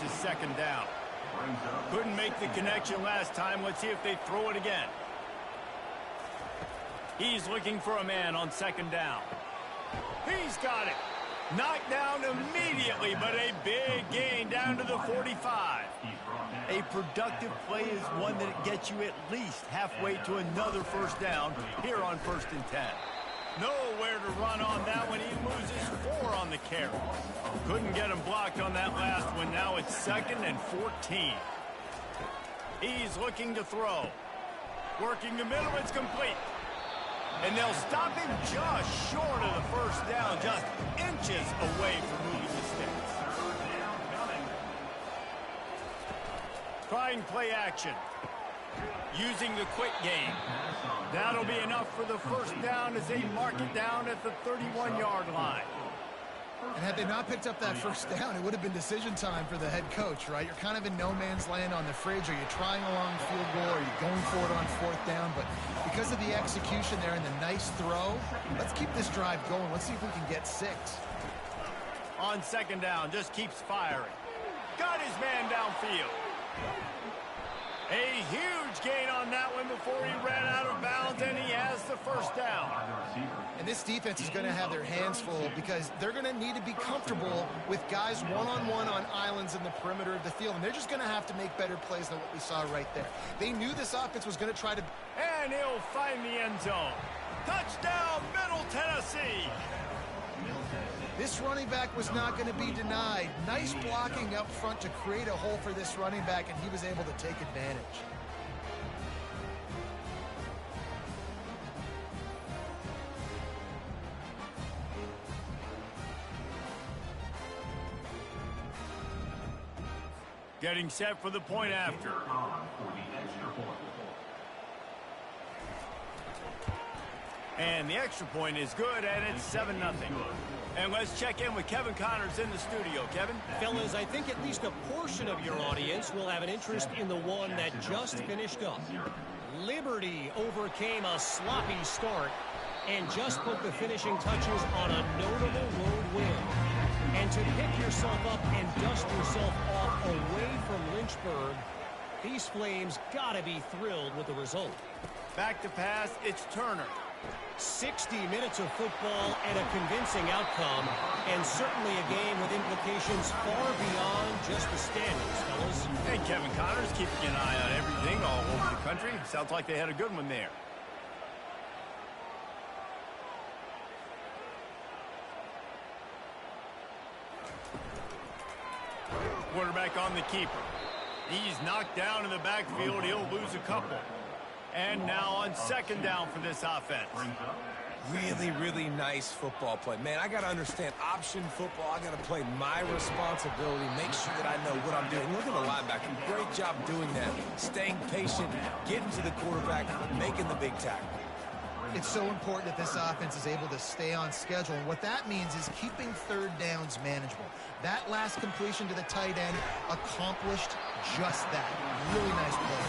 is second down. Couldn't make the connection last time. Let's see if they throw it again. He's looking for a man on second down. He's got it. Knocked down immediately, but a big gain down to the 45. A productive play is one that gets you at least halfway to another first down here on 1st and 10. Nowhere to run on that one. He loses 4 on the carry. Couldn't get him blocked on that last one. Now it's 2nd and 14. He's looking to throw. Working the middle, it's complete. And they'll stop him just short of the first down, just inches away from moving the sticks. Trying play action. Using the quick game. That'll be enough for the first down as they mark it down at the 31-yard line. And had they not picked up that first down, it would have been decision time for the head coach, right? You're kind of in no man's land on the fridge. Are you trying a long field goal? Are you going for it on 4th down? But because of the execution there and the nice throw, let's keep this drive going. Let's see if we can get 6. On second down, just keeps firing. Got his man downfield. A huge gain on that one before he ran out of bounds, and he has the first down. And this defense is going to have their hands full because they're going to need to be comfortable with guys one-on-one on islands in the perimeter of the field, and they're just going to have to make better plays than what we saw right there. They knew this offense was going to try to... And he'll find the end zone. Touchdown, Middle Tennessee. This running back was not going to be denied. Nice blocking up front to create a hole for this running back, and he was able to take advantage. Getting set for the point after. And the extra point is good, and it's 7-0. And let's check in with Kevin Connors in the studio. Kevin? Fellas, I think at least a portion of your audience will have an interest in the one that just finished up. Liberty overcame a sloppy start and just put the finishing touches on a notable road win. And to pick yourself up and dust yourself off away from Lynchburg, these Flames gotta be thrilled with the result. Back to pass, it's Turner. 60 minutes of football and a convincing outcome, and certainly a game with implications far beyond just the standings, fellas. Hey, Kevin Connors keeping an eye on everything all over the country. Sounds like they had a good one there. Quarterback on the keeper. He's knocked down in the backfield. He'll lose a couple. And now on second down for this offense. Really, really nice football play. Man, I got to understand option football. I got to play my responsibility, make sure that I know what I'm doing. Look at the linebacker. Great job doing that. Staying patient, getting to the quarterback, making the big tackle. It's so important that this offense is able to stay on schedule. And what that means is keeping third downs manageable. That last completion to the tight end accomplished just that. Really nice play.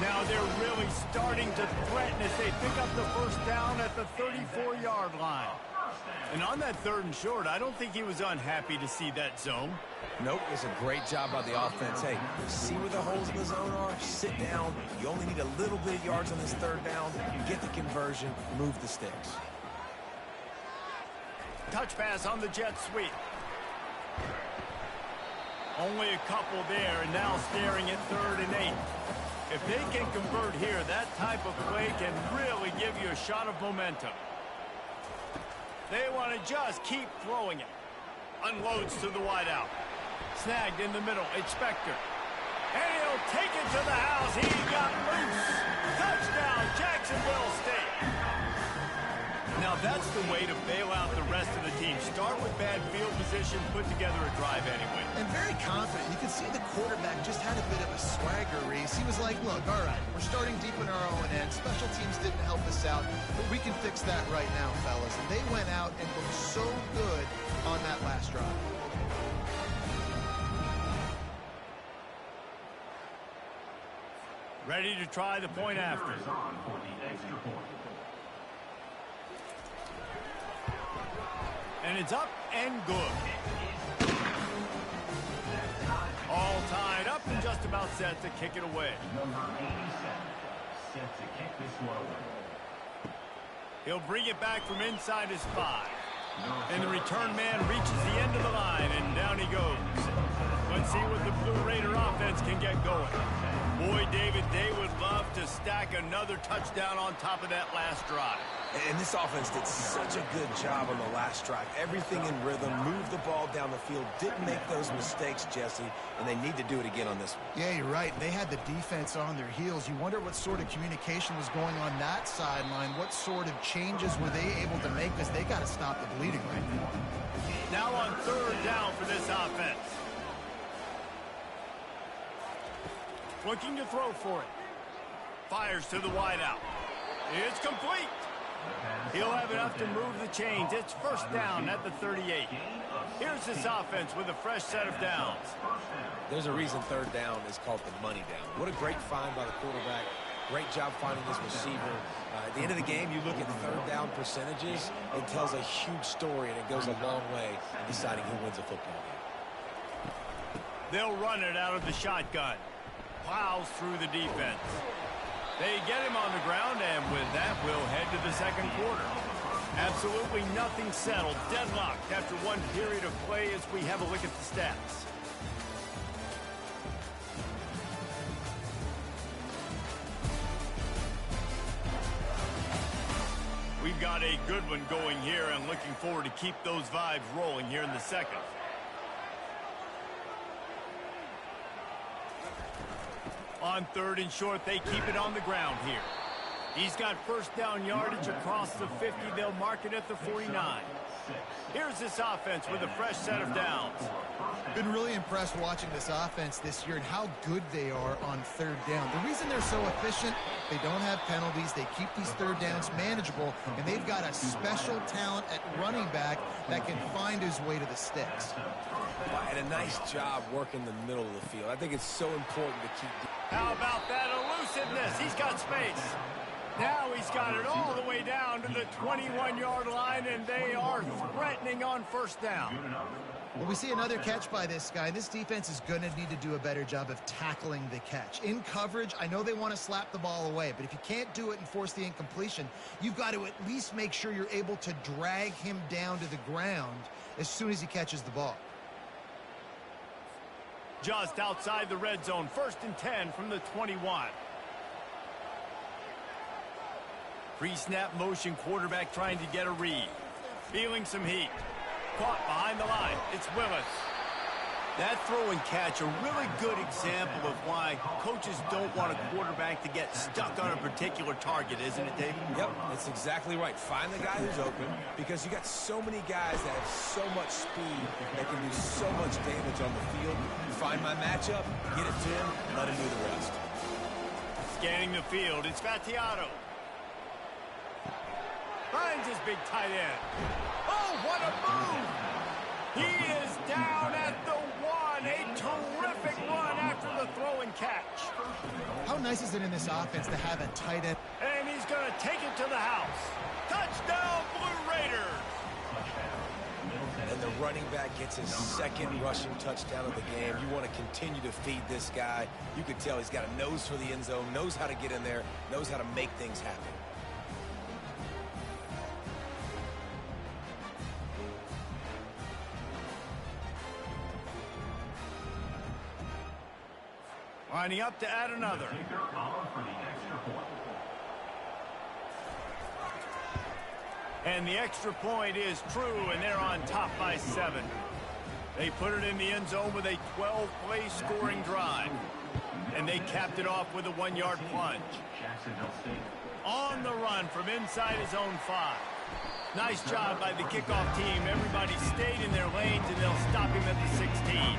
Now they're really starting to threaten as they pick up the first down at the 34-yard line. And on that 3rd and short, I don't think he was unhappy to see that zone. Nope, it's a great job by the offense. Hey, see where the holes in the zone are? Sit down. You only need a little bit of yards on this 3rd down. Get the conversion, move the sticks. Touch pass on the jet sweep. Only a couple there, and now staring at 3rd and 8. If they can convert here, that type of play can really give you a shot of momentum. They want to just keep throwing it. Unloads to the wideout. Snagged in the middle. It's Spector. And he'll take it to the house. He got loose. Touchdown, Jacksonville State. Now that's the way to bail out the rest of the team. Start with bad field position, put together a drive anyway. And very confident. You can see the quarterback just had a bit of a swagger, Reese. He was like, look, all right, we're starting deep in our own end. Special teams didn't help us out, but we can fix that right now, fellas. And they went out and looked so good on that last drive. Ready to try the point after. And it's up and good. about set to kick it away. Number 87, set to kick this one. He'll bring it back from inside his 5. And the return man reaches the end of the line, and down he goes. Let's see what the Blue Raider offense can get going. Boy, David, they would love to stack another touchdown on top of that last drive. And this offense did such a good job on the last drive. Everything in rhythm, moved the ball down the field, didn't make those mistakes, Jesse, and they need to do it again on this one. Yeah, you're right. They had the defense on their heels. You wonder what sort of communication was going on that sideline. What sort of changes were they able to make, because they got to stop the bleeding right now. Now on 3rd down for this offense. Looking to throw for it. Fires to the wideout. It's complete. He'll have enough to move the chains. It's 1st down at the 38. Here's this offense with a fresh set of downs. There's a reason 3rd down is called the money down. What a great find by the quarterback. Great job finding his receiver. At the end of the game, you look at 3rd down percentages. It tells a huge story, and it goes a long way in deciding who wins a football game. They'll run it out of the shotgun. Plows through the defense. They get him on the ground, and with that, we'll head to the 2nd quarter. Absolutely nothing settled. Deadlocked after one period of play as we have a look at the stats. We've got a good one going here, and looking forward to keep those vibes rolling here in the 2nd. On 3rd and short, they keep it on the ground here. He's got 1st down yardage across the 50. They'll mark it at the 49. Here's this offense with a fresh set of downs. Been really impressed watching this offense this year and how good they are on 3rd down. The reason they're so efficient, they don't have penalties. They keep these 3rd downs manageable, and they've got a special talent at running back that can find his way to the sticks. And a nice job working the middle of the field. I think it's so important to keep... How about that elusiveness? He's got space. Now he's got it all the way down to the 21-yard line, and they are threatening on 1st down. Well, we see another catch by this guy. This defense is going to need to do a better job of tackling the catch. In coverage, I know they want to slap the ball away, but if you can't do it and force the incompletion, you've got to at least make sure you're able to drag him down to the ground as soon as he catches the ball. Just outside the red zone, 1st and 10 from the 21. Pre-snap motion, quarterback trying to get a read. Feeling some heat. Caught behind the line. It's Willis. That throw and catch, a really good example of why coaches don't want a quarterback to get stuck on a particular target, isn't it, David? Yep, that's exactly right. Find the guy who's open, because you got so many guys that have so much speed that can do so much damage on the field. Find my matchup, get it to him, let him do the rest. Scanning the field, it's Vattiato. Finds his big tight end. Oh, what a move! He is down at the 1. A terrific run after the throw and catch. How nice is it in this offense to have a tight end? And he's going to take it to the house. Touchdown, Blue Raiders! And the running back gets his 2nd rushing touchdown of the game. You want to continue to feed this guy. You can tell he's got a nose for the end zone, knows how to get in there, knows how to make things happen. Lining up to add another. And the extra point is true, and they're on top by 7. They put it in the end zone with a 12-play scoring drive. And they capped it off with a 1-yard plunge. On the run from inside his own 5. Nice job by the kickoff team. Everybody stayed in their lanes, and they'll stop him at the 16.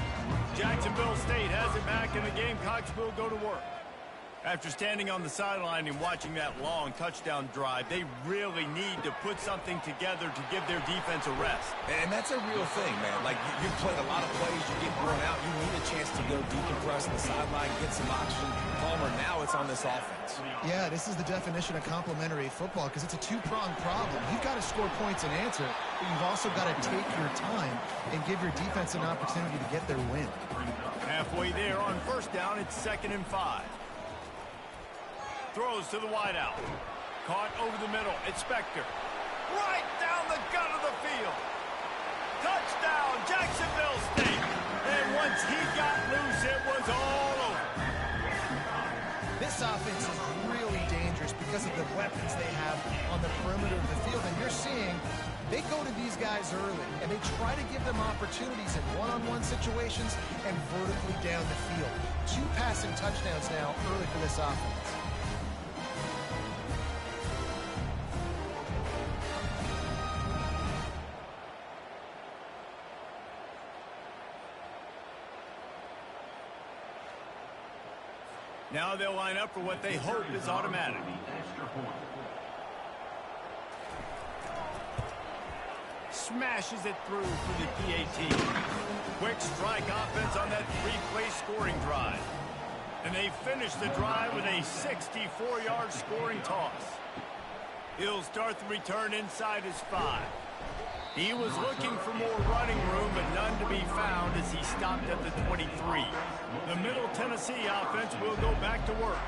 Jacksonville State has it back, and the Gamecocks will go to work. After standing on the sideline and watching that long touchdown drive, they really need to put something together to give their defense a rest. And that's a real thing, man. Like, you've played a lot of plays, you get worn out, you need a chance to go decompress on the sideline, get some oxygen. Palmer, now it's on this offense. Yeah, this is the definition of complementary football, because it's a two-pronged problem. You've got to score points and answer, but you've also got to take your time and give your defense an opportunity to get their win. Halfway there on 1st down. It's 2nd and 5. Throws to the wideout. Caught over the middle. It's Spector. Right down the gut of the field. Touchdown, Jacksonville State. And once he got loose, it was all over. This offense is really dangerous because of the weapons they have on the perimeter of the field. And you're seeing they go to these guys early, and they try to give them opportunities in one-on-one situations and vertically down the field. 2 passing touchdowns now early for this offense. Now they'll line up for what they hope is automatic. Smashes it through for the PAT. Quick strike offense on that 3-play scoring drive. And they finish the drive with a 64-yard scoring toss. He'll start the return inside his 5. He was looking for more running room, but none to be found as he stopped at the 23. The Middle Tennessee offense will go back to work.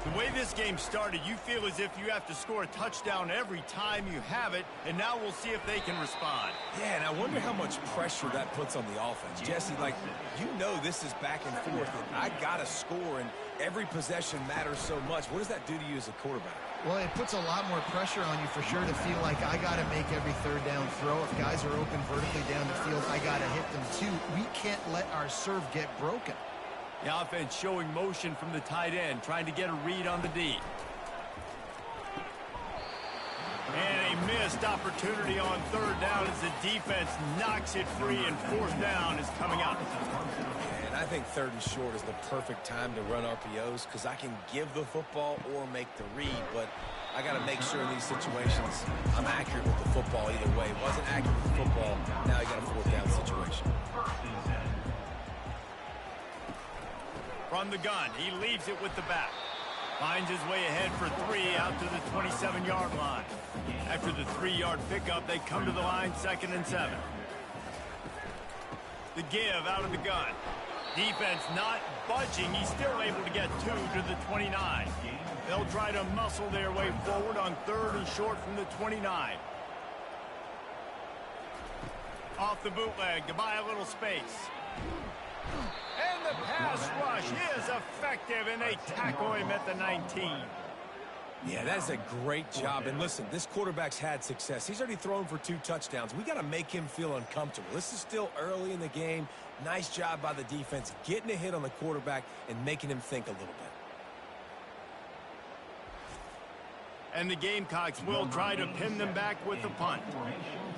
The way this game started, you feel as if you have to score a touchdown every time you have it, and now we'll see if they can respond. Yeah, and I wonder how much pressure that puts on the offense. Jesse, like, you know this is back and forth, and I got to score, and every possession matters so much. What does that do to you as a quarterback? Well, it puts a lot more pressure on you for sure to feel like I got to make every 3rd down throw. If guys are open vertically down the field, I got to hit them too. We can't let our serve get broken. The offense showing motion from the tight end, trying to get a read on the D. And a missed opportunity on 3rd down as the defense knocks it free, and 4th down is coming up. And I think 3rd and short is the perfect time to run RPOs because I can give the football or make the read, but I got to make sure in these situations I'm accurate with the football either way. Wasn't accurate with the football, now you got a 4th down situation. From the gun, he leaves it with the back. Finds his way ahead for 3 out to the 27-yard line. After the 3-yard pickup, they come to the line 2nd and 7. The give out of the gun. Defense not budging. He's still able to get 2 to the 29. They'll try to muscle their way forward on 3rd and short from the 29. Off the bootleg to buy a little space. And the pass rush is effective, and they tackle him at the 19. Yeah, that's a great job. And listen, this quarterback's had success. He's already thrown for 2 touchdowns. We got to make him feel uncomfortable. This is still early in the game. Nice job by the defense, getting a hit on the quarterback and making him think a little bit. And the Gamecocks will try to pin them back with the punt.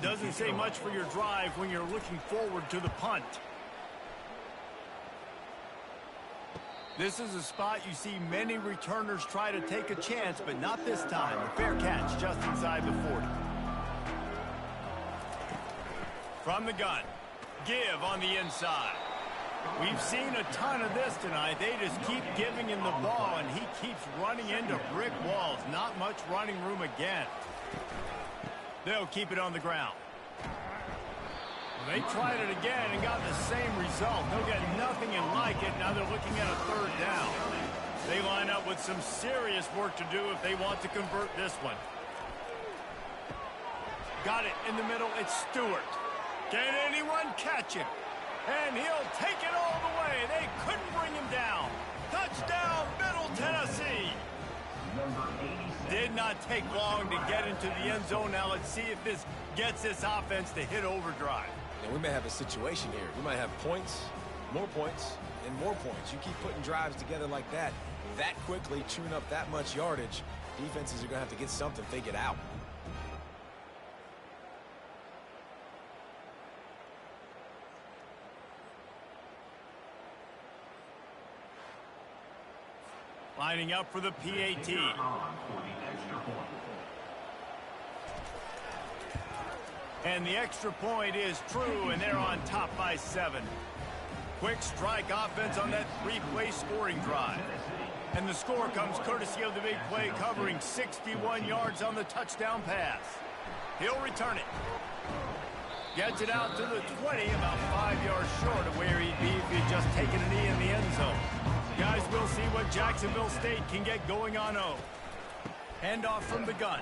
Doesn't say much for your drive when you're looking forward to the punt. This is a spot you see many returners try to take a chance, but not this time. A fair catch just inside the 40. From the gun, give on the inside. We've seen a ton of this tonight. They just keep giving him the ball, and he keeps running into brick walls. Not much running room again. They'll keep it on the ground. They tried it again and got the same result. They'll get nothing and like it. Now they're looking at a 3rd down. They line up with some serious work to do if they want to convert this one. Got it in the middle. It's Stewart. Can anyone catch him? And he'll take it all the way. They couldn't bring him down. Touchdown, Middle Tennessee. Did not take long to get into the end zone. Now let's see if this gets this offense to hit overdrive. And we may have a situation here. We might have points, and more points. You keep putting drives together like that quickly, chewing up that much yardage, defenses are going to have to get something figured out. Lining up for the PAT. And the extra point is true, and they're on top by 7. Quick strike offense on that 3-play scoring drive. And the score comes courtesy of the big play, covering 61 yards on the touchdown pass. He'll return it. Gets it out to the 20, about 5 yards short of where he'd be if he'd just taken a knee in the end zone. Guys, we'll see what Jacksonville State can get going on O. Handoff from the gun.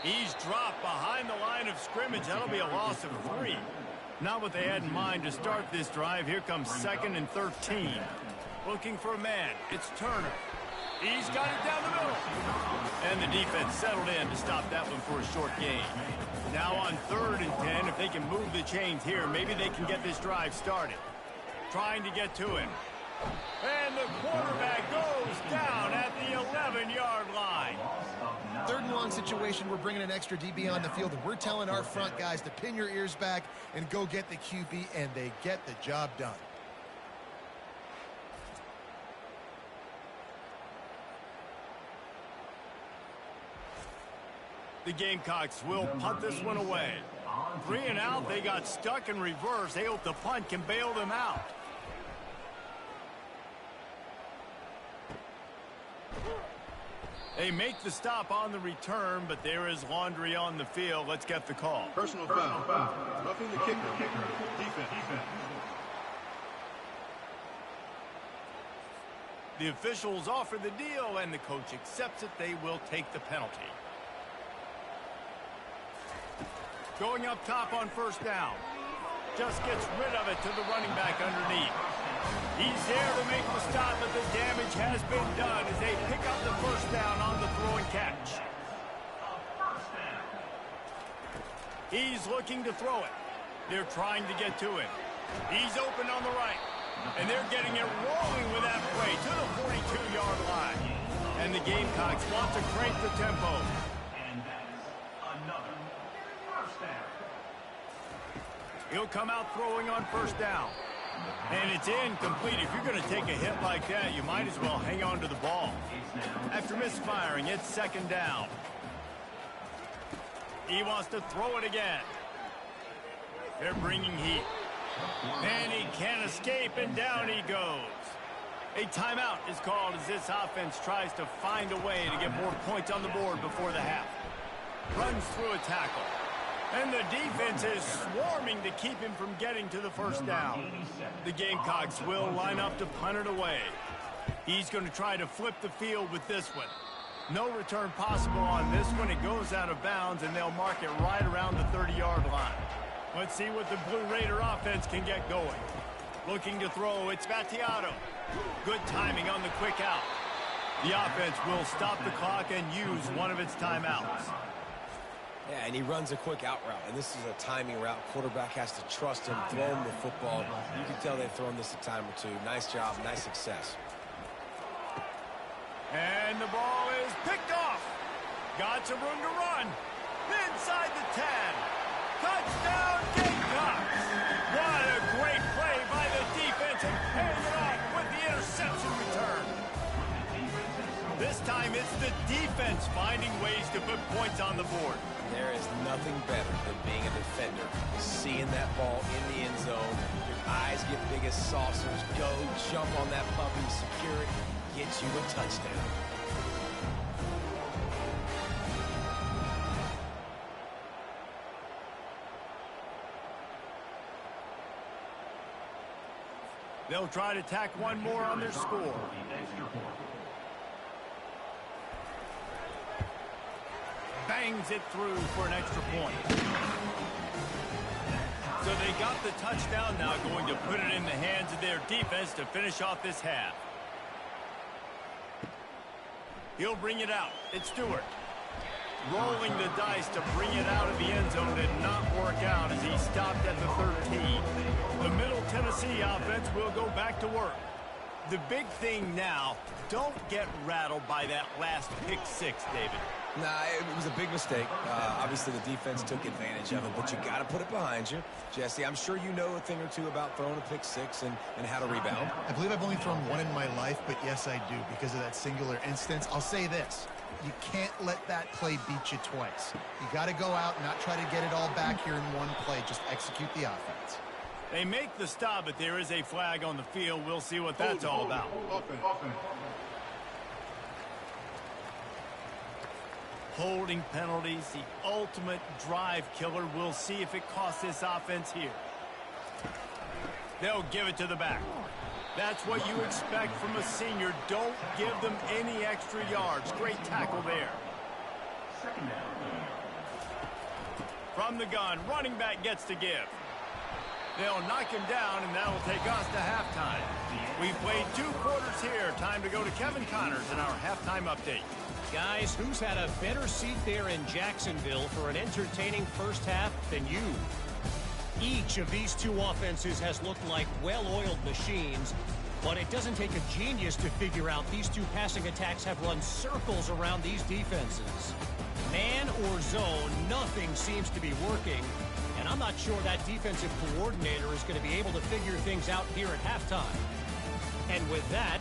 He's dropped behind the line of scrimmage. That'll be a loss of 3. Not what they had in mind to start this drive. Here comes 2nd and 13. Looking for a man. It's Turner. He's got it down the middle. And the defense settled in to stop that one for a short gain. Now on 3rd and 10, if they can move the chains here, maybe they can get this drive started. Trying to get to him. And the quarterback goes down at the 11-yard line. 3rd and long situation, we're bringing an extra DB on the field, and we're telling our front guys to pin your ears back and go get the QB, and they get the job done. The Gamecocks will punt this one away. 3 and out, they got stuck in reverse. They hope the punt can bail them out. They make the stop on the return, but there is laundry on the field. Let's get the call. Personal foul. Roughing the kicker. Defense. The officials offer the deal, and the coach accepts it. They will take the penalty. Going up top on 1st down. Just gets rid of it to the running back underneath. He's there to make the stop, but the damage has been done as they pick up the 1st down on the throw and catch. He's looking to throw it. They're trying to get to him. He's open on the right. And they're getting it rolling with that play to the 42-yard line. And the Gamecocks want to crank the tempo. And that's another first down. He'll come out throwing on 1st down. And it's incomplete. If you're going to take a hit like that, you might as well hang on to the ball. After misfiring, it's 2nd down. He wants to throw it again. They're bringing heat. And he can't escape, and down he goes. A timeout is called as this offense tries to find a way to get more points on the board before the half. Runs through a tackle. And the defense is swarming to keep him from getting to the 1st down. The Gamecocks will line up to punt it away. He's going to try to flip the field with this one. No return possible on this one. It goes out of bounds, and they'll mark it right around the 30-yard line. Let's see what the Blue Raider offense can get going. Looking to throw, it's Vattiato. Good timing on the quick out. The offense will stop the clock and use one of its timeouts. Yeah, and he runs a quick out route, and this is a timing route. Quarterback has to trust him, throw him the football. You can tell they've thrown this a time or two. Nice job, nice success. And the ball is picked off. Got some room to run. Inside the 10. Touchdown, Gamecocks. What a great play by the defense, and paying it off with the interception return. This time it's the defense finding ways to put points on the board. There is nothing better than being a defender. Seeing that ball in the end zone, your eyes get big as saucers. Go, jump on that puppy, secure it, get you a touchdown. They'll try to tack one more on their score. Bangs it through for an extra point. So they got the touchdown, now going to put it in the hands of their defense to finish off this half. He'll bring it out. It's Stewart. Rolling the dice to bring it out of the end zone did not work out as he stopped at the 13. The Middle Tennessee offense will go back to work. The big thing now, don't get rattled by that last pick six, David. Nah, it was a big mistake. Obviously, the defense took advantage of it, but you got to put it behind you. Jesse, I'm sure you know a thing or two about throwing a pick six and how to rebound. I believe I've only thrown one in my life, but yes, I do, because of that singular instance. I'll say this. You can't let that play beat you twice. You got to go out and not try to get it all back here in one play. Just execute the offense. They make the stop, but there is a flag on the field. We'll see what that's all about. Holding penalties, the ultimate drive killer. We'll see if it costs this offense here. They'll give it to the back. That's what you expect from a senior. Don't give them any extra yards. Great tackle there. From the gun, running back gets to give. They'll knock him down, and that'll take us to halftime. We've played 2 quarters here. Time to go to Kevin Connors in our halftime update. Guys, who's had a better seat there in Jacksonville for an entertaining first half than you? Each of these 2 offenses has looked like well-oiled machines, but it doesn't take a genius to figure out these 2 passing attacks have run circles around these defenses. Man or zone, nothing seems to be working, and I'm not sure that defensive coordinator is going to be able to figure things out here at halftime. And with that,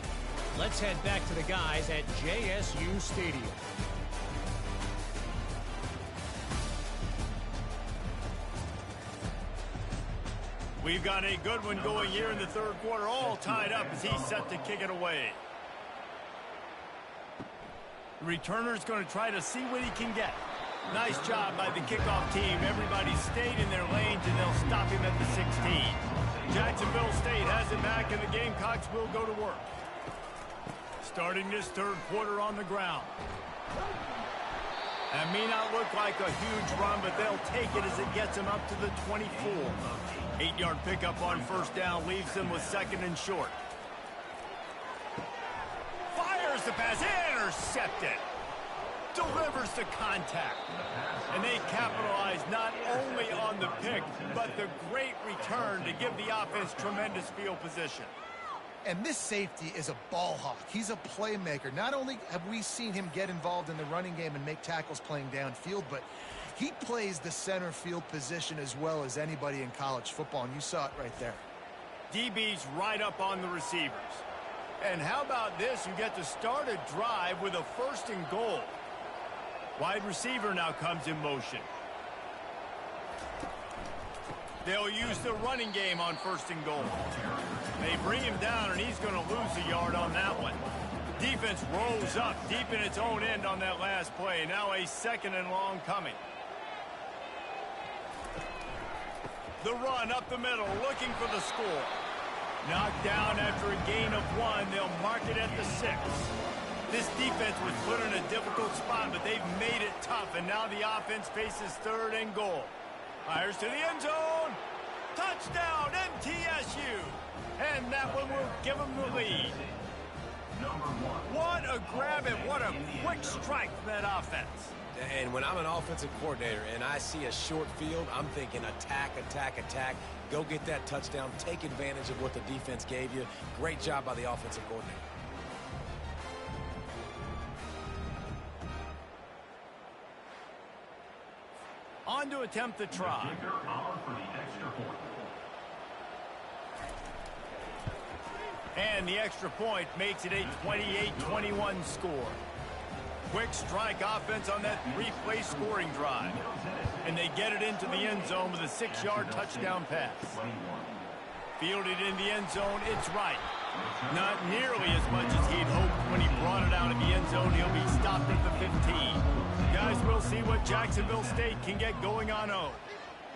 let's head back to the guys at JSU Stadium. We've got a good one going here in the 3rd quarter, all tied up as he's set to kick it away. The returner's going to try to see what he can get. Nice job by the kickoff team. Everybody stayed in their lanes, and they'll stop him at the 16. Jacksonville State has it back, and the Gamecocks will go to work. Starting this 3rd quarter on the ground. That may not look like a huge run, but they'll take it as it gets them up to the 24. 8-yard pickup on 1st down leaves them with 2nd and short. Fires the pass, intercepted. Delivers the contact. And they capitalize not only on the pick, but the great return to give the offense tremendous field position. And this safety is a ball hawk. He's a playmaker. Not only have we seen him get involved in the running game and make tackles playing downfield, but he plays the center field position as well as anybody in college football, and you saw it right there. DB's right up on the receivers. And how about this? You get to start a drive with a 1st and goal. Wide receiver now comes in motion. They'll use the running game on 1st and goal. They bring him down, and he's going to lose a yard on that one. Defense rolls up deep in its own end on that last play. Now a 2nd and long coming. The run up the middle, looking for the score. Knocked down after a gain of 1. They'll mark it at the 6. This defense was put in a difficult spot, but they've made it tough, and now the offense faces 3rd and goal. Fires to the end zone. Touchdown, MTSU. And that one will give them the lead. What a grab and what a quick strike from that offense. And when I'm an offensive coordinator and I see a short field, I'm thinking attack, attack, attack. Go get that touchdown. Take advantage of what the defense gave you. Great job by the offensive coordinator. On to attempt the try. And the extra point makes it a 28-21 score. Quick strike offense on that 3-play scoring drive. And they get it into the end zone with a 6-yard touchdown pass. Fielded in the end zone, it's right. Not nearly as much as he'd hoped when he brought it out of the end zone. He'll be stopped at the 15. Guys, we'll see what Jacksonville State can get going on 0.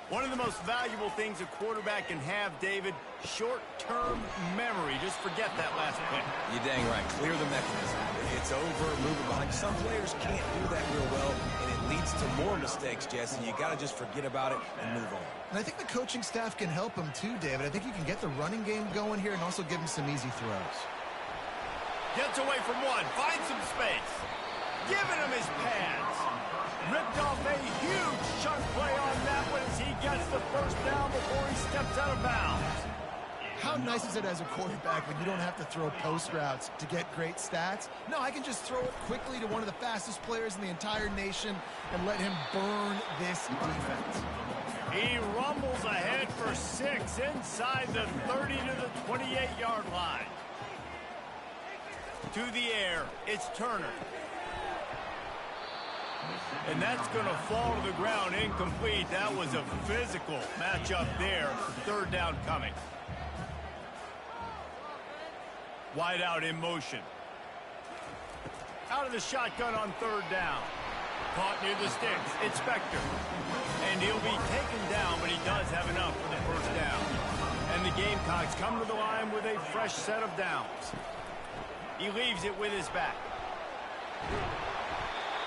One of the most valuable things a quarterback can have, David, short-term memory. Just forget that last pick. You're dang right. Clear the mechanism. It's over, move it behind. Some players can't do that real well, and it leads to more mistakes, Jesse. You got to just forget about it and move on. And I think the coaching staff can help him too, David. I think you can get the running game going here and also give him some easy throws. Gets away from 1, finds some space. Giving him his pads. Ripped off a huge chunk play on that one as he gets the 1st down before he steps out of bounds. How nice is it as a quarterback when you don't have to throw post routes to get great stats? No, I can just throw it quickly to one of the fastest players in the entire nation and let him burn this defense. He rumbles ahead for 6 inside the 30 to the 28-yard line. To the air, it's Turner. And that's going to fall to the ground incomplete. That was a physical matchup there. 3rd down coming. Wide out in motion. Out of the shotgun on 3rd down. Caught near the sticks. It's Spector. And he'll be taken down, but he does have enough for the 1st down. And the Gamecocks come to the line with a fresh set of downs. He leaves it with his back.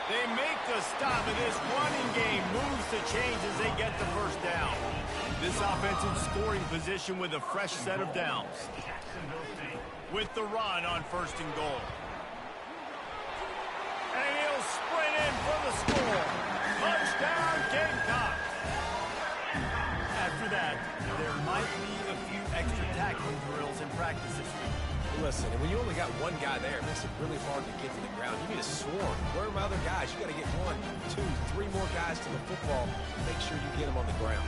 They make the stop, and this running game moves the chains as they get the first down. This offense in scoring position with a fresh set of downs. With the run on 1st and goal. And he'll sprint in for the score. Touchdown, Gamecocks. After that, there might be a few extra tackling drills in practice this week. Listen, and when you only got one guy there, it makes it really hard to get to the ground. You need a swarm. Where are my other guys? You got to get 1, 2, 3 more guys to the football. Make sure you get them on the ground.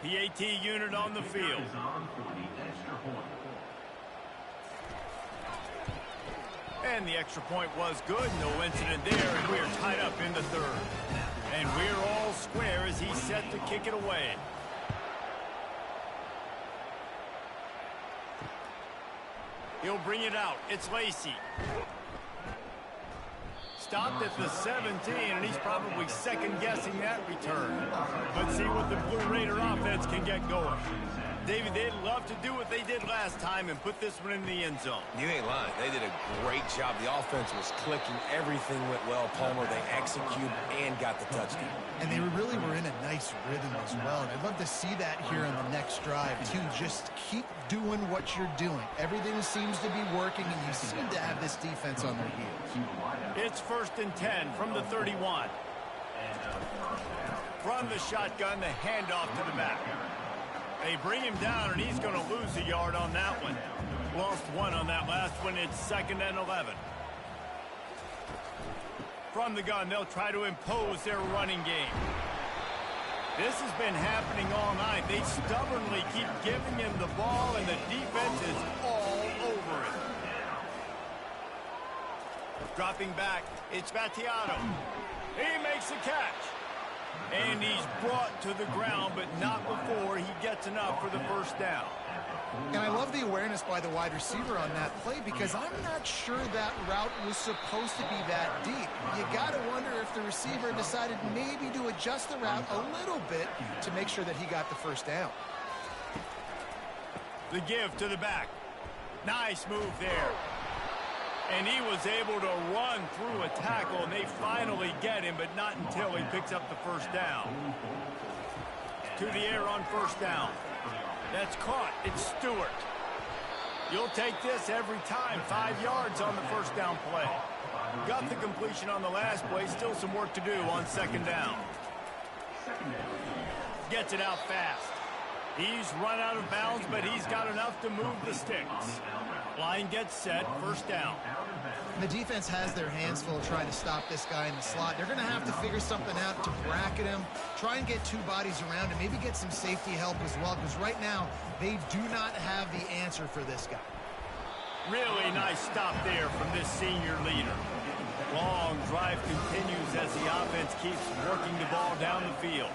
PAT unit on the field. And the extra point was good. No incident there, and we're tied up in the 3rd. And we're all square as he's set to kick it away. He'll bring it out. It's Lacey. Stopped at the 17, and he's probably second-guessing that return. Let's see what the Blue Raider offense can get going. David, they'd love to do what they did last time and put this one in the end zone. You ain't lying. They did a great job. The offense was clicking. Everything went well, Palmer. They executed and got the touchdown. And they really were in a nice rhythm as well. And I'd love to see that here on the next drive, too. Just keep doing what you're doing. Everything seems to be working, and you seem to have this defense on their heels. It's 1st and 10 from the 31. From the shotgun, the handoff to the back. They bring him down, and he's going to lose a yard on that one. Lost 1 on that last one. It's 2nd and 11. From the gun, they'll try to impose their running game. This has been happening all night. They stubbornly keep giving him the ball, and the defense is all over it. Dropping back, it's Battiato. He makes the catch. And he's brought to the ground, but not before he gets enough for the first down. And I love the awareness by the wide receiver on that play because I'm not sure that route was supposed to be that deep. You got to wonder if the receiver decided maybe to adjust the route a little bit to make sure that he got the first down. The give to the back. Nice move there. And he was able to run through a tackle, and they finally get him, but not until he picks up the first down. To the air on first down. That's caught. It's Stewart. You'll take this every time. 5 yards on the first down play. Got the completion on the last play. Still some work to do on 2nd down. Gets it out fast. He's run out of bounds, but he's got enough to move the sticks. Line gets set, first down. The defense has their hands full trying to stop this guy in the slot. They're going to have to figure something out to bracket him, try and get 2 bodies around him, maybe get some safety help as well, because right now they do not have the answer for this guy. Really nice stop there from this senior leader. Long drive continues as the offense keeps working the ball down the field.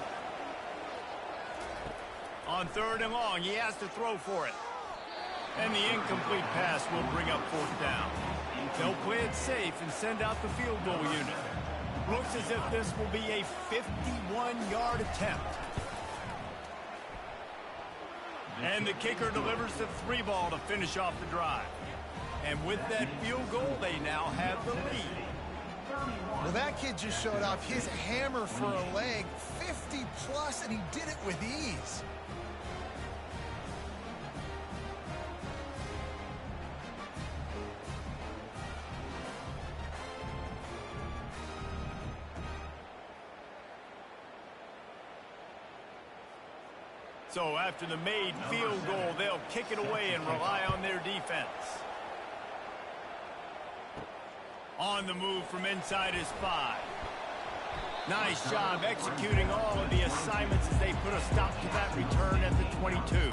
On 3rd and long, he has to throw for it. And the incomplete pass will bring up 4th down. They'll play it safe and send out the field goal unit. Looks as if this will be a 51-yard attempt. And the kicker delivers the 3 ball to finish off the drive. And with that field goal, they now have the lead. Well, that kid just showed off his hammer for a leg, 50-plus, and he did it with ease. So after the made field goal, they'll kick it away and rely on their defense. On the move from inside his 5. Nice job executing all of the assignments as they put a stop to that return at the 22.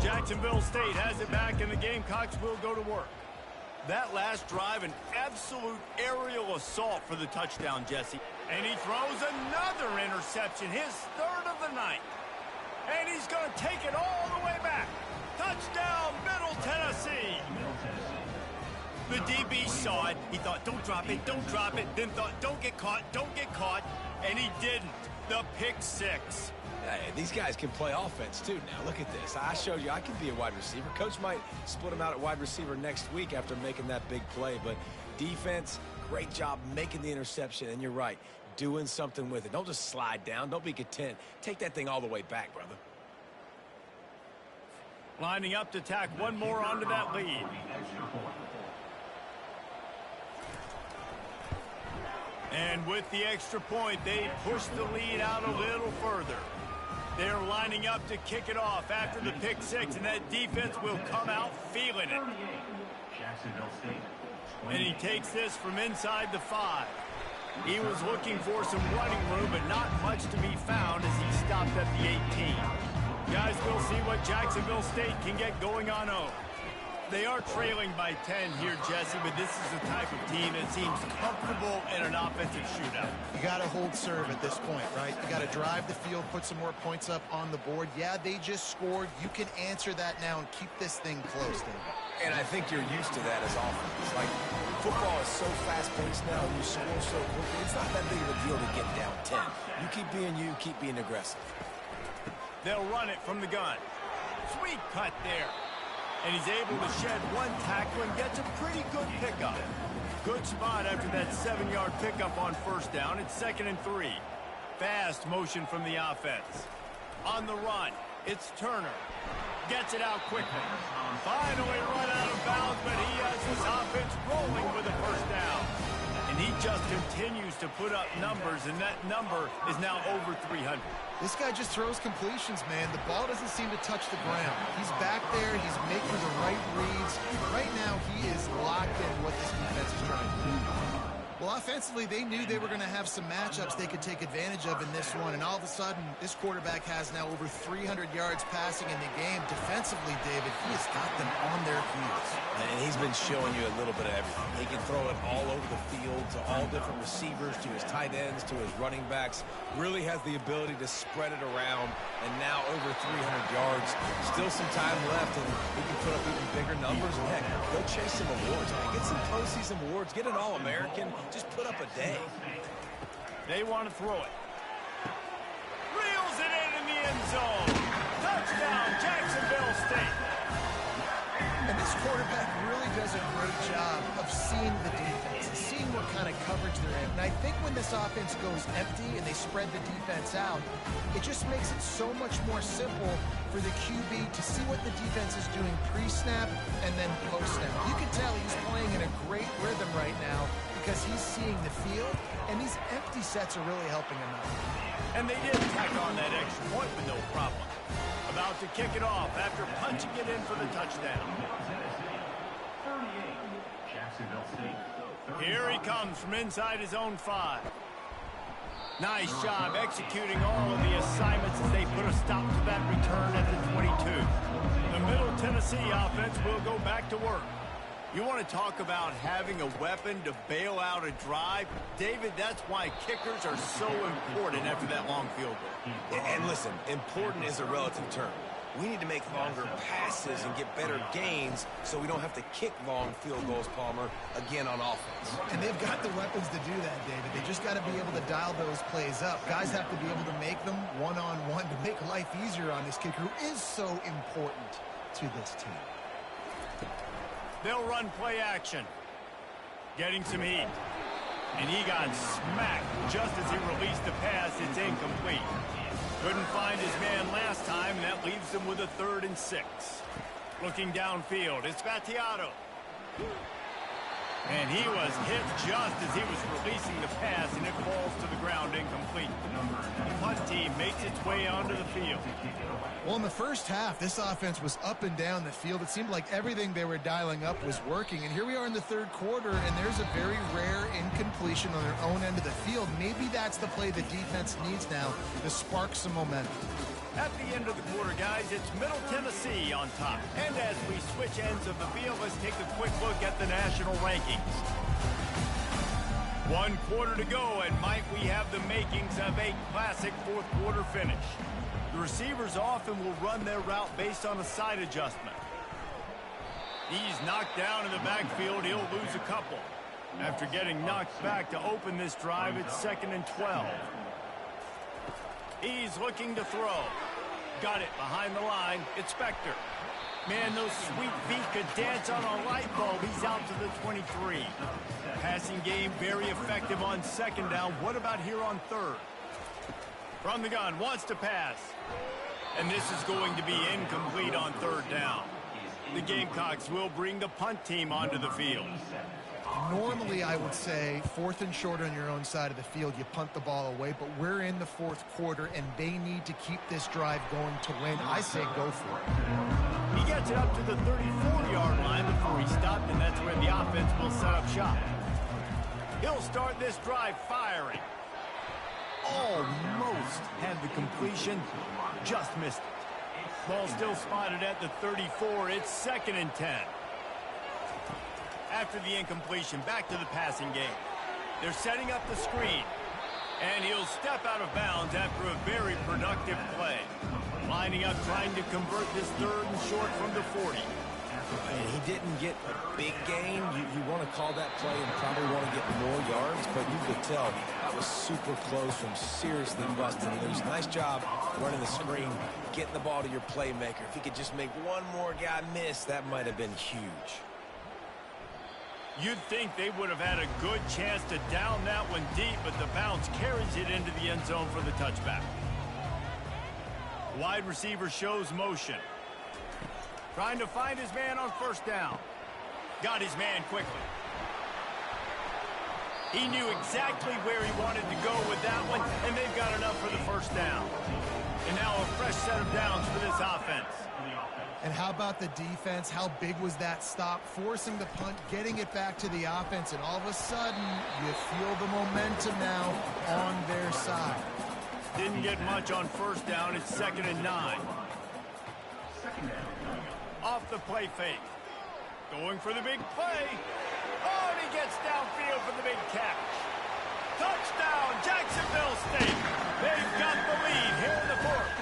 Jacksonville State has it back, and the Gamecocks will go to work. That last drive, an absolute aerial assault for the touchdown, Jesse. And he throws another interception, his 3rd of the night. And he's going to take it all the way back. Touchdown, Middle Tennessee. The DB saw it. He thought, don't drop it, don't drop it. Then thought, don't get caught, don't get caught. And he didn't. The pick six. Hey, these guys can play offense, too. Now, look at this. I showed you I can be a wide receiver. Coach might split him out at wide receiver next week after making that big play. But defense, great job making the interception. And you're right, doing something with it. Don't just slide down. Don't be content. Take that thing all the way back, brother. Lining up to tack one more onto that lead. And with the extra point, they push the lead out a little further. They're lining up to kick it off after the pick six, and that defense will come out feeling it. And he takes this from inside the 5. He was looking for some running room, but not much to be found as he stopped at the 18. Guys, we'll see what Jacksonville State can get going on 0. They are trailing by 10 here, Jesse, but this is the type of team that seems comfortable in an offensive shootout. You got to hold serve at this point, right? You got to drive the field, put some more points up on the board. Yeah, they just scored. You can answer that now and keep this thing close, David. And I think you're used to that as offense. Like, football is so fast-paced now, and you score so quickly. It's not that big of a deal to get down 10. You keep being you, keep being aggressive. They'll run it from the gun. Sweet cut there. And he's able to shed one tackle and gets a pretty good pickup. Good spot after that 7-yard pickup on first down. It's 2nd and 3. Fast motion from the offense. On the run, it's Turner. Gets it out quickly. Finally run out of bounds, but he has his offense rolling with a first down. And he just continues to put up numbers, and that number is now over 300. This guy just throws completions, man. The ball doesn't seem to touch the ground. He's back there. He's making the right reads. Right now, he is locked in what this defense is trying to do. Well, offensively, they knew they were going to have some matchups they could take advantage of in this one, and all of a sudden, this quarterback has now over 300 yards passing in the game. Defensively, David, he has got them on their heels. And he's been showing you a little bit of everything. He can throw it all over the field to all different receivers, to his tight ends, to his running backs. Really has the ability to spread it around, and now over 300 yards. Still some time left, and he can put up even bigger numbers. And heck, go chase some awards. Get some postseason awards. Get an All-American. Just put up a day. They want to throw it. Reels it in the end zone. Touchdown, Jacksonville State. And this quarterback really does a great job of seeing the defense, seeing what kind of coverage they're in. And I think when this offense goes empty and they spread the defense out, it just makes it so much more simple for the QB to see what the defense is doing pre-snap and then post-snap. You can tell he's playing in a great rhythm right now because he's seeing the field, and these empty sets are really helping him out. And they did tack on that extra point with no problem. About to kick it off after punching it in for the touchdown. Here he comes from inside his own 5. Nice job executing all of the assignments as they put a stop to that return at the 22. The Middle Tennessee offense will go back to work. You want to talk about having a weapon to bail out a drive? David, that's why kickers are so important after that long field goal. And listen, important is a relative term. We need to make longer passes and get better gains so we don't have to kick long field goals, Palmer, again on offense. And they've got the weapons to do that, David. They just got to be able to dial those plays up. Guys have to be able to make them one-on-one to make life easier on this kicker who is so important to this team. They'll run play action. Getting some heat. And he got smacked just as he released the pass. It's incomplete. Couldn't find his man last time, and that leaves him with a 3rd and 6. Looking downfield, it's Battiato. And he was hit just as he was releasing the pass, and it falls to the ground incomplete. The punt team makes its way onto the field. Well, in the first half, this offense was up and down the field. It seemed like everything they were dialing up was working. And here we are in the 3rd quarter, and there's a very rare incompletion on their own end of the field. Maybe that's the play the defense needs now to spark some momentum. At the end of the quarter, guys, it's Middle Tennessee on top. And as we switch ends of the field, let's take a quick look at the national rankings. 1 quarter to go, and might we have the makings of a classic 4th quarter finish. The receivers often will run their route based on a side adjustment. He's knocked down in the backfield. He'll lose a couple. After getting knocked back to open this drive, it's 2nd and 12. He's looking to throw. Got it behind the line. It's Spector. Man, those sweet feet could dance on a light bulb. He's out to the 23. Passing game very effective on 2nd down. What about here on 3rd? From the gun, wants to pass. And this is going to be incomplete on 3rd down. The Gamecocks will bring the punt team onto the field. Normally, I would say 4th and short on your own side of the field, you punt the ball away, but we're in the 4th quarter, and they need to keep this drive going to win. I say go for it. He gets it up to the 34-yard line before he stopped, and that's where the offense will set up shop. He'll start this drive firing. Almost had the completion, just missed it. Ball still spotted at the 34. It's 2nd and 10. After the incompletion, back to the passing game. They're setting up the screen. And he'll step out of bounds after a very productive play. Lining up, trying to convert this 3rd and short from the 40. And he didn't get a big gain. You want to call that play and probably want to get more yards, but you could tell that was super close from seriously busting loose. Nice job running the screen, getting the ball to your playmaker. If he could just make one more guy miss, that might have been huge. You'd think they would have had a good chance to down that one deep, but the bounce carries it into the end zone for the touchback. Wide receiver shows motion. Trying to find his man on 1st down. Got his man quickly. He knew exactly where he wanted to go with that one, and they've got enough for the 1st down. And now a fresh set of downs for this offense. And how about the defense? How big was that stop? Forcing the punt, getting it back to the offense, and all of a sudden, you feel the momentum now on their side. Didn't get much on 1st down. It's 2nd and 9. Off the play fake. Going for the big play. Oh, and he gets downfield for the big catch. Touchdown, Jacksonville State. They've got the lead here in the 4th.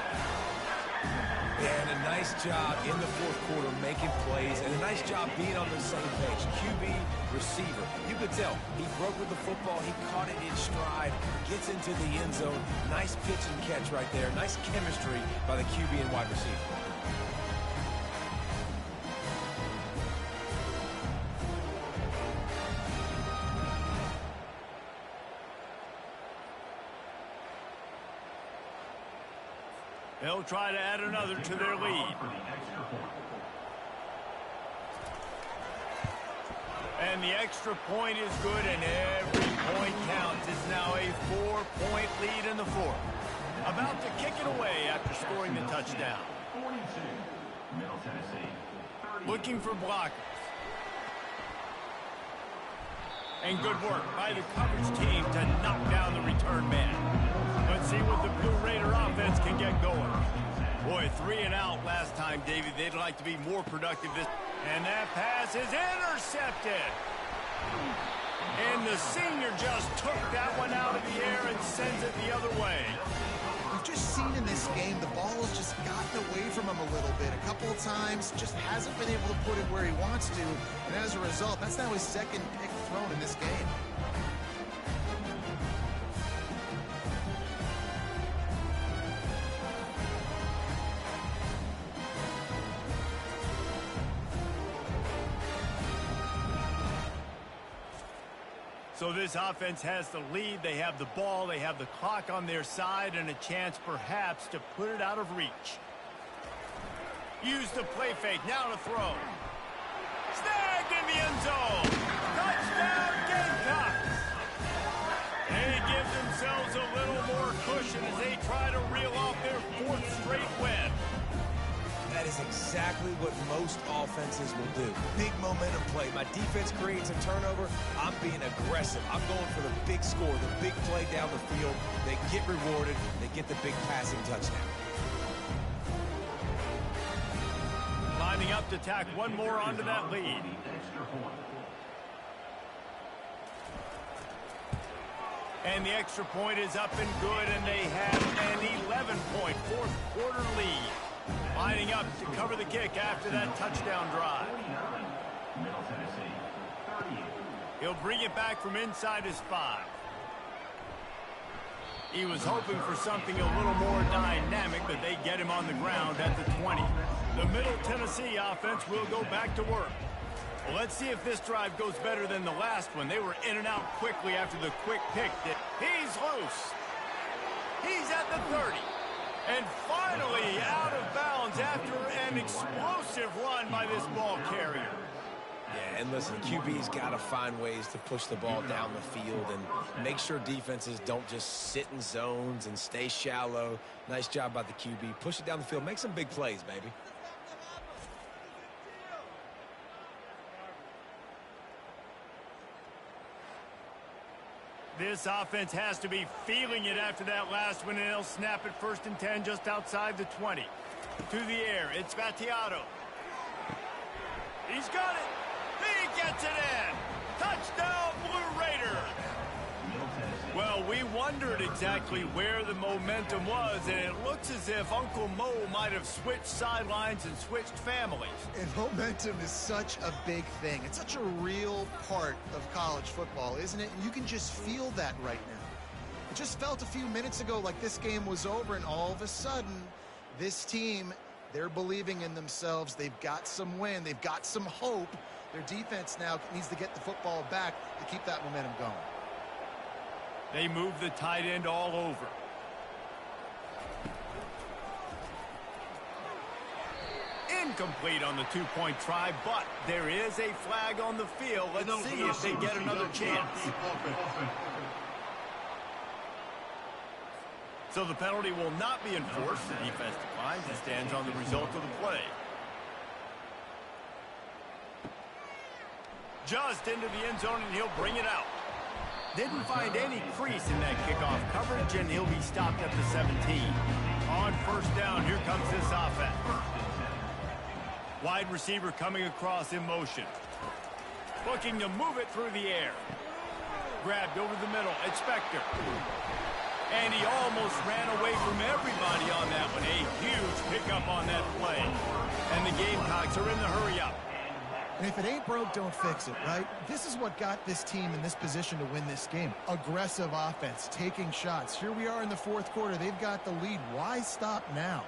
And a nice job in the 4th quarter making plays, and a nice job being on the same page. QB, receiver. You could tell he broke with the football. He caught it in stride, gets into the end zone. Nice pitch and catch right there. Nice chemistry by the QB and wide receiver. They'll try to add another to their lead. And the extra point is good, and every point counts. It's now a 4-point lead in the 4th. About to kick it away after scoring the touchdown. Looking for blockers. And good work by the coverage team to knock down the return man. Let's see what the Blue Raider offense can get going. Boy, 3 and out last time, Davey. They'd like to be more productive this. And that pass is intercepted. And the senior just took that one out of the air and sends it the other way. We've just seen in this game the ball has just gotten away from him a little bit. A couple of times, just hasn't been able to put it where he wants to. And as a result, that's now his 2nd pick thrown in this game. So this offense has the lead. They have the ball. They have the clock on their side and a chance perhaps to put it out of reach. Use the play fake. Now to throw. Snagged in the end zone. Touchdown Gamecocks. They give themselves a little more cushion as they try to reel off their 4th straight win. That is exactly what most offenses will do. Big momentum play. My defense creates a turnover. I'm being aggressive. I'm going for the big score, the big play down the field. They get rewarded. They get the big passing touchdown. Lining up to tack one more onto that lead. And the extra point is up and good, and they have an 11-point 4th quarter lead. Lining up to cover the kick after that touchdown drive. Middle Tennessee, 38. He'll bring it back from inside his 5. He was hoping for something a little more dynamic, but they get him on the ground at the 20. The Middle Tennessee offense will go back to work. Well, let's see if this drive goes better than the last one. They were in and out quickly after the quick pick. He's loose. He's at the 30. And finally out of bounds after an explosive run by this ball carrier. Yeah, and listen, QB's got to find ways to push the ball down the field and make sure defenses don't just sit in zones and stay shallow. Nice job by the QB. Push it down the field. Make some big plays, baby. This offense has to be feeling it after that last one, and they'll snap it 1st and 10 just outside the 20. To the air, it's Vattiato. He's got it. He gets it in. Touchdown, Blue Raiders. Well, we wondered exactly where the momentum was, and it looks as if Uncle Mo might have switched sidelines and switched families. And momentum is such a big thing. It's such a real part of college football, isn't it? And you can just feel that right now. It just felt a few minutes ago like this game was over, and all of a sudden, this team, they're believing in themselves. They've got some wind. They've got some hope. Their defense now needs to get the football back to keep that momentum going. They move the tight end all over. Incomplete on the 2-point try, but there is a flag on the field. Let's see if they get another chance. So the penalty will not be enforced. The defense declines and stands on the result of the play. Just into the end zone, and he'll bring it out. Didn't find any crease in that kickoff coverage, and he'll be stopped at the 17. On 1st down, here comes this offense. Wide receiver coming across in motion. Looking to move it through the air. Grabbed over the middle. It's Spector. And he almost ran away from everybody on that one. A huge pickup on that play. And the Gamecocks are in the hurry-up. And if it ain't broke, don't fix it, right? This is what got this team in this position to win this game. Aggressive offense, taking shots. Here we are in the 4th quarter. They've got the lead. Why stop now?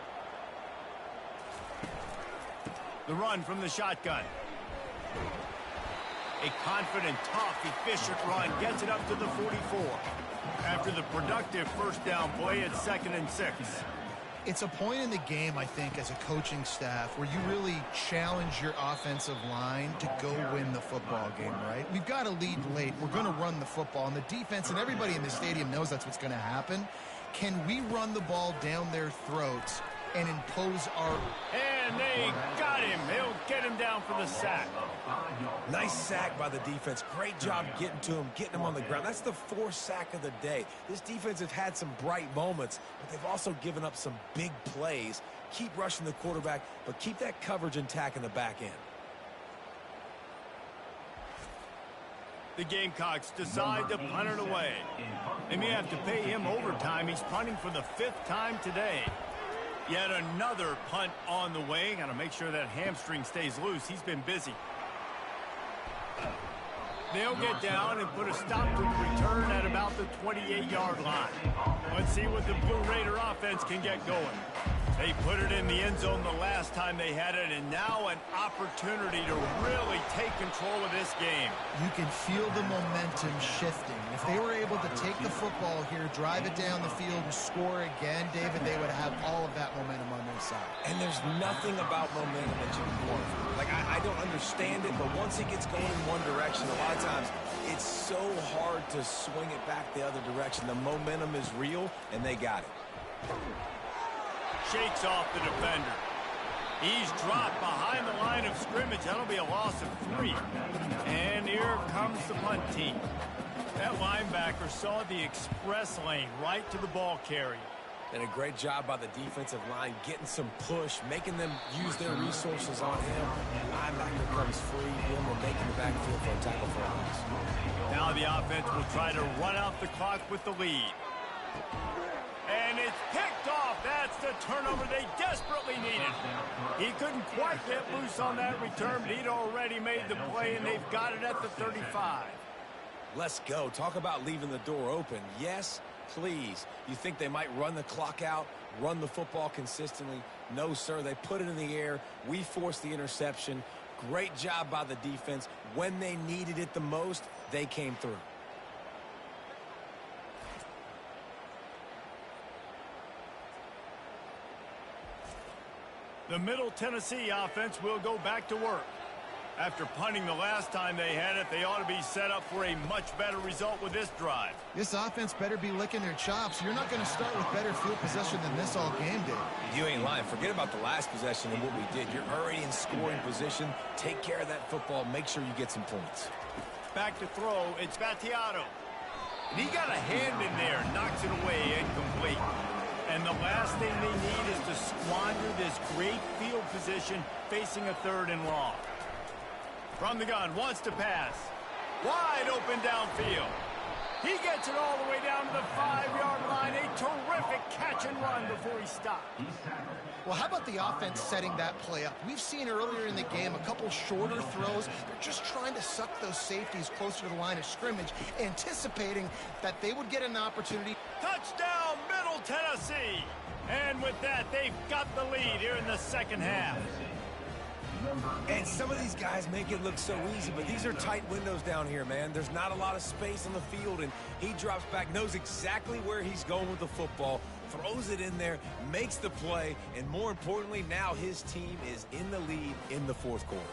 The run from the shotgun. A confident, tough, efficient run gets it up to the 44. After the productive 1st down play, it's 2nd and 6. It's a point in the game, I think, as a coaching staff where you really challenge your offensive line to go win the football game, right? We've got to lead late. We're going to run the football, and the defense and everybody in the stadium knows that's what's going to happen. Can we run the ball down their throats and impose our... And they got him. They'll get him down for the sack. Nice sack by the defense. Great job getting to him, getting him on the ground. That's the 4th sack of the day. This defense has had some bright moments, but they've also given up some big plays. Keep rushing the quarterback, but keep that coverage intact in the back end. The Gamecocks decide to punt it away. They may have to pay him overtime. He's punting for the 5th time today. Yet another punt on the way. Got to make sure that hamstring stays loose. He's been busy. They'll get down and put a stop to the return at about the 28-yard line. Let's see what the Blue Raider offense can get going. They put it in the end zone the last time they had it, and now an opportunity to really take control of this game. You can feel the momentum shifting. If they were able to take the football here, drive it down the field, and score again, David, they would have all of that momentum on their side. And there's nothing about momentum that you can want. Like, I don't understand it, but once it gets going in one direction, a lot of times it's so hard to swing it back the other direction. The momentum is real, and they got it. Shakes off the defender. He's dropped behind the line of scrimmage. That'll be a loss of 3. And here comes the punt team. That linebacker saw the express lane right to the ball carrier. And a great job by the defensive line, getting some push, making them use their resources on him. Linebacker comes free, him will make the backfield for a tackle for a loss. Now the offense will try to run out the clock with the lead. And it's picked off. That's the the turnover they desperately needed. He couldn't quite get loose on that return, but he'd already made the play, and they've got it at the 35. Let's go. Talk about leaving the door open. Yes, please. You think they might run the clock out, run the football consistently? No, sir. They put it in the air. We forced the interception. Great job by the defense. When they needed it the most, they came through. The Middle Tennessee offense will go back to work. After punting the last time they had it, they ought to be set up for a much better result with this drive. This offense better be licking their chops. You're not going to start with better field possession than this all game did. You ain't lying. Forget about the last possession and what we did. You're already in scoring position. Take care of that football. Make sure you get some points. Back to throw. It's Battiato. And he got a hand in there. Knocks it away. Incomplete. And the last thing they need is to squander this great field position facing a 3rd and long. From the gun, wants to pass. Wide open downfield. He gets it all the way down to the 5-yard line. A terrific catch and run before he stopped. Well, how about the offense setting that play up? We've seen earlier in the game a couple shorter throws. They're just trying to suck those safeties closer to the line of scrimmage, anticipating that they would get an opportunity. Touchdown, Middle Tennessee. And with that, they've got the lead here in the second half. And some of these guys make it look so easy, but these are tight windows down here, man. There's not a lot of space on the field, and he drops back, knows exactly where he's going with the football, throws it in there, makes the play, and more importantly, now his team is in the lead in the 4th quarter.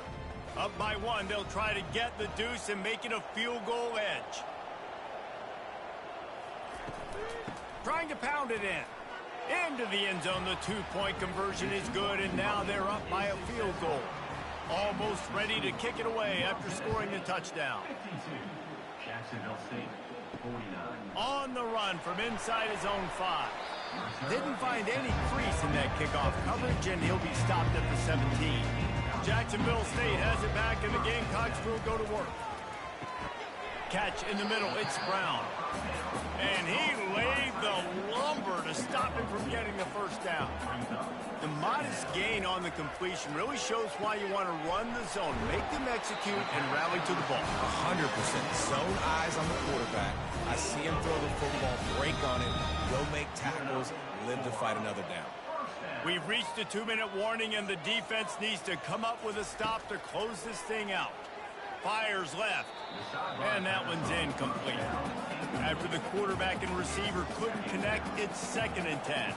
Up by 1, they'll try to get the deuce and make it a field goal edge. Trying to pound it in. Into the end zone, the 2-point conversion is good, and now they're up by a field goal. Almost ready to kick it away after scoring a touchdown. 52. Jacksonville State, 49. On the run from inside his own 5. Didn't find any crease in that kickoff coverage, and he'll be stopped at the 17. Jacksonville State has it back, and the Gamecocks will go to work. Catch in the middle, it's Brown. And he laid the lumber to stop him from getting the first down. The modest gain on the completion really shows why you want to run the zone, make them execute, and rally to the ball. 100%. Zone eyes on the quarterback. I see him throw the football, break on it, go make tackles, live to fight another down. We've reached a 2-minute warning, and the defense needs to come up with a stop to close this thing out. Fires left, and that one's incomplete. After the quarterback and receiver couldn't connect, it's 2nd and 10.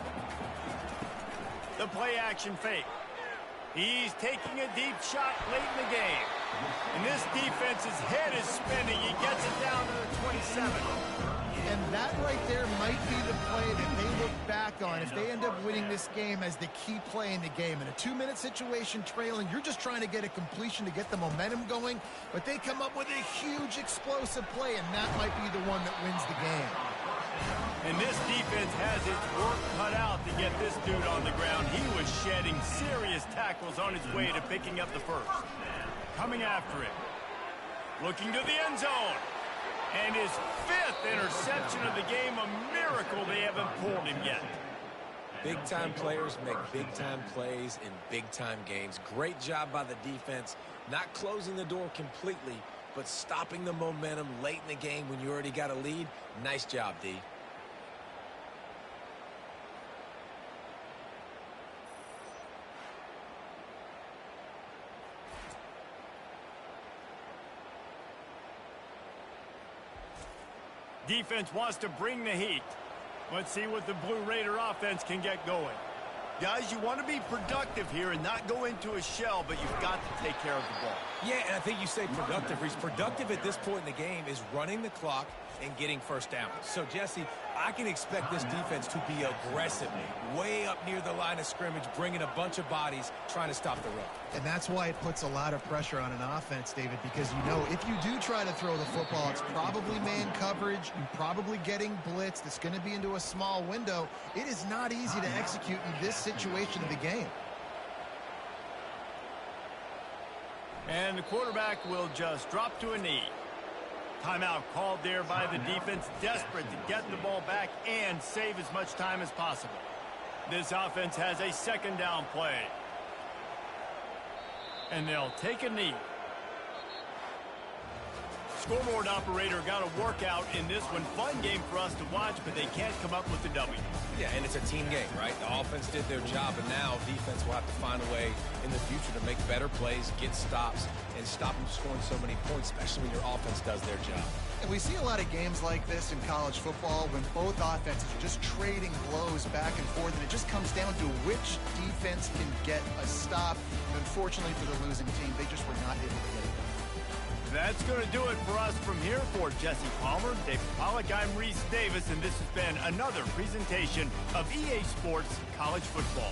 The play-action fake. He's taking a deep shot late in the game. And this defense's head is spinning. He gets it down to the 27. And that right there might be the play that they look back on if they end up winning this game as the key play in the game. In a 2-minute situation trailing, you're just trying to get a completion to get the momentum going, but they come up with a huge explosive play, and that might be the one that wins the game. And this defense has its work cut out to get this dude on the ground. He was shedding serious tackles on his way to picking up the first. Coming after it. Looking to the end zone. And his 5th interception of the game, a miracle they haven't pulled him yet. Big-time players make big-time plays in big-time games. Great job by the defense, not closing the door completely, but stopping the momentum late in the game when you already got a lead. Nice job, D. Defense wants to bring the heat. Let's see what the Blue Raider offense can get going. Guys, you want to be productive here and not go into a shell, but you've got to take care of the ball. Yeah, and I think you say productive. He's productive at this point in the game is running the clock and getting first down. So, Jesse, I can expect this defense to be aggressive, way up near the line of scrimmage, bringing a bunch of bodies, trying to stop the run. And that's why it puts a lot of pressure on an offense, David, because you know if you do try to throw the football, it's probably man coverage. You're probably getting blitzed. It's going to be into a small window. It is not easy to execute in this situation of the game. And the quarterback will just drop to a knee. Timeout called there by the defense, desperate to get the ball back and save as much time as possible. This offense has a second down play. And they'll take a knee. Scoreboard operator got a workout in this one. Fun game for us to watch, but they can't come up with the W. Yeah, and it's a team game, right? The offense did their job, and now defense will have to find a way in the future to make better plays, get stops, and stop them scoring so many points, especially when your offense does their job. And we see a lot of games like this in college football when both offenses are just trading blows back and forth, and it just comes down to which defense can get a stop. And unfortunately for the losing team, they just were not able to get it done. That's going to do it for us from here. For Jesse Palmer, David Pollack, I'm Reese Davis, and this has been another presentation of EA Sports College Football.